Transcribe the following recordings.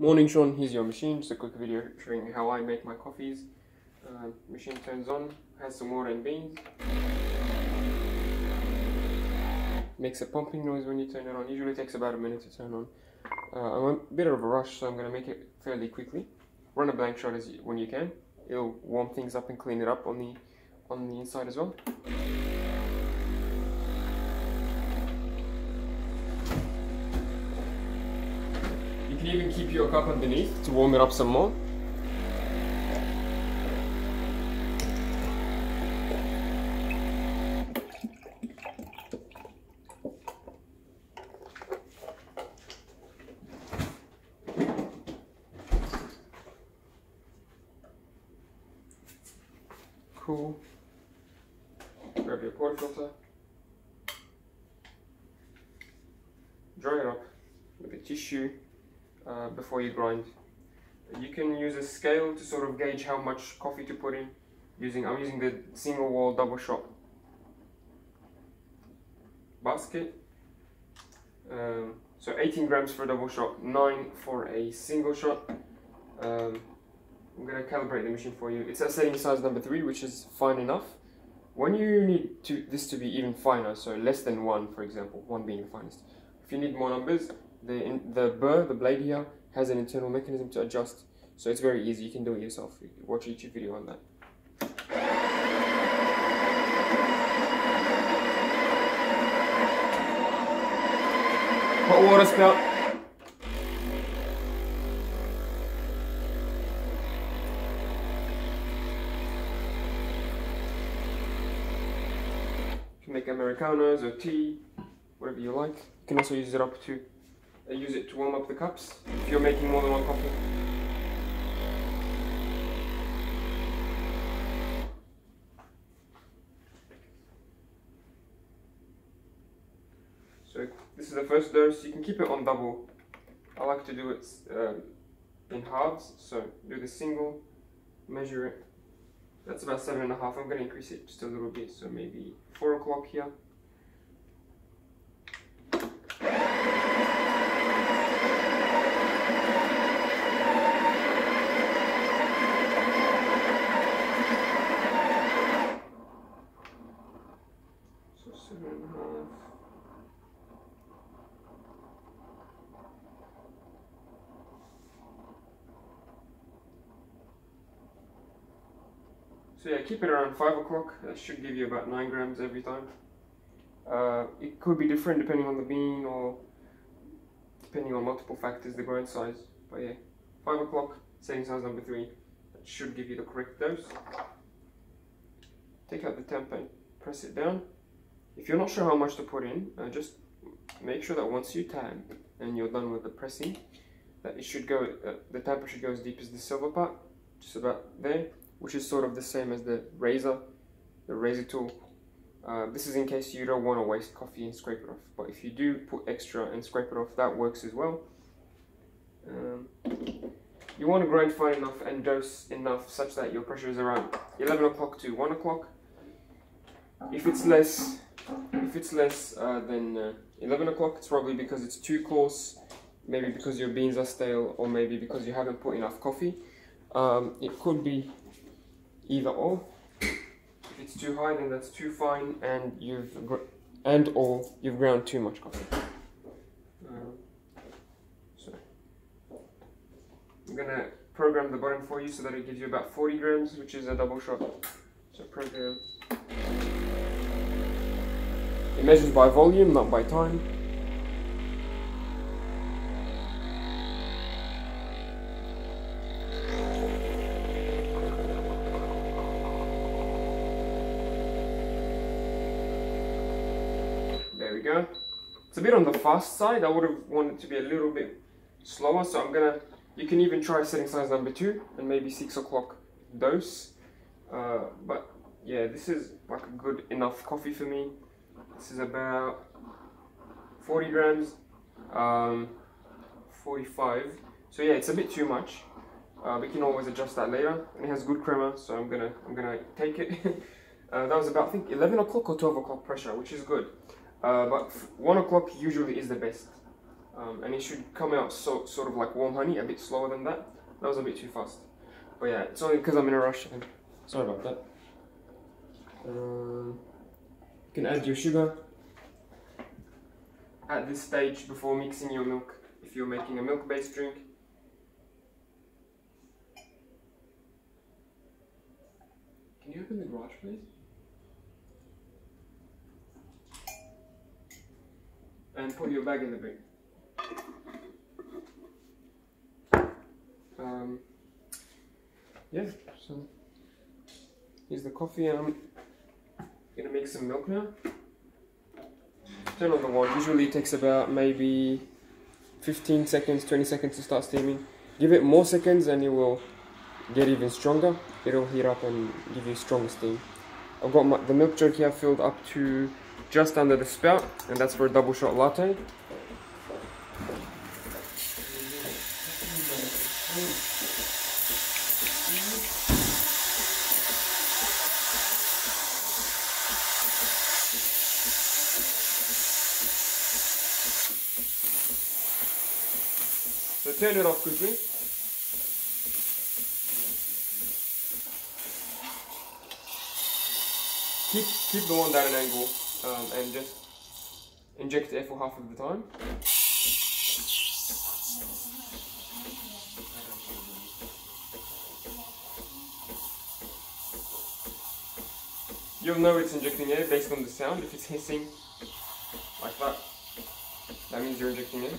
Morning, Shawn. Here's your machine. Just a quick video showing you how I make my coffees. Machine turns on, has some water and beans. Makes a pumping noise when you turn it on. Usually takes about a minute to turn on. I'm a bit of a rush, so I'm going to make it fairly quickly. Run a blank shot when you can. It'll warm things up and clean it up on the inside as well. You can even keep your cup underneath to warm it up some more. Cool. Grab your pour filter. Dry it up with a tissue before you grind. You can use a scale to sort of gauge how much coffee to put in. I'm using the single wall double shot basket. So 18 grams for a double shot, 9 for a single shot. I'm going to calibrate the machine for you. It's at setting size number 3, which is fine enough. When you need this to be even finer, so less than 1, for example, 1 being the finest. If you need more numbers, the burr, the blade here, has an internal mechanism to adjust. So it's very easy, you can do it yourself. Watch a YouTube video on that. Hot water spout. Make Americanos or tea, whatever you like. You can also use it to warm up the cups if you're making more than one coffee. So this is the first dose. You can keep it on double. I like to do it in halves. So do the single, measure it. That's about 7.5. I'm going to increase it just a little bit, so maybe 4 o'clock here. So 7.5. So yeah, keep it around 5 o'clock. That should give you about 9 grams every time. It could be different depending on the bean or depending on multiple factors, the grind size. But yeah, 5 o'clock, setting size number 3. That should give you the correct dose. Take out the temper and press it down. If you're not sure how much to put in, just make sure that once you tamp and you're done with the pressing, that it should go, the tamper should go as deep as the silver part, just about there, which is sort of the same as the razor tool. This is in case you don't want to waste coffee and scrape it off, but if you do put extra and scrape it off, that works as well. You want to grind fine enough and dose enough such that your pressure is around 11 o'clock to 1 o'clock. If it's less than 11 o'clock, it's probably because it's too coarse, maybe because your beans are stale, or maybe because you haven't put enough coffee. It could be either or. If it's too high, then that's too fine, and you've ground too much coffee. So I'm gonna program the button for you so that it gives you about 40 grams, which is a double shot. So program. It measures by volume, not by time. There we go. It's a bit on the fast side. I would have wanted it to be a little bit slower, so you can even try setting size number 2 and maybe 6 o'clock dose. But yeah, this is like a good enough coffee for me. This is about 40 grams, 45. So yeah, it's a bit too much. We can always adjust that later. And it has good crema, so I'm gonna take it. That was about, I think, 11 o'clock or 12 o'clock pressure, which is good. But 1 o'clock usually is the best. and it should come out sort of like warm honey, a bit slower than that. That was a bit too fast. But yeah, it's only because I'm in a rush. And sorry about that. You can add your sugar at this stage before mixing your milk if you're making a milk-based drink. Can you open the garage, please? And put your bag in the bin. Yeah, so here's the coffee, and I'm gonna make some milk now. Turn on the one. Usually it takes about maybe 15 seconds, 20 seconds to start steaming. Give it more seconds and it will get even stronger. It'll heat up and give you stronger steam. I've got the milk jug here filled up to just under the spout, and that's for a double shot latte. So turn it off quickly. Keep the wand at an angle and just inject air for half of the time. You'll know it's injecting air based on the sound. If it's hissing like that, that means you're injecting air.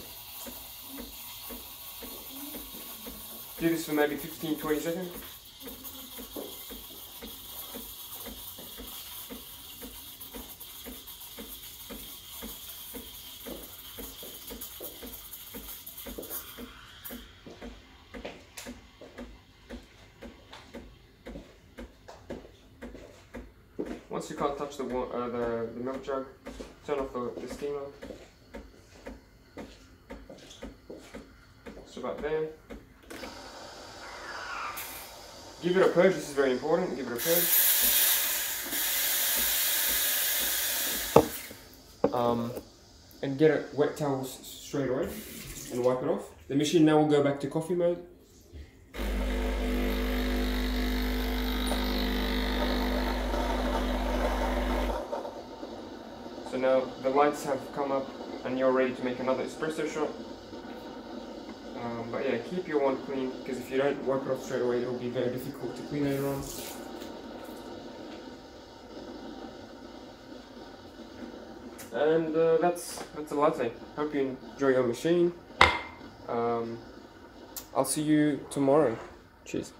Do this for maybe 15-20 seconds. Once you can't touch the milk jug, turn off the steamer. It's about there. Give it a purge, this is very important, give it a purge. And get a wet towel straight away and wipe it off. The machine now will go back to coffee mode. So now the lights have come up and you're ready to make another espresso shot. But yeah, keep your wand clean, because if you don't wipe it off straight away, it will be very difficult to clean later on. And that's a latte. Hope you enjoy your machine. I'll see you tomorrow. Cheers.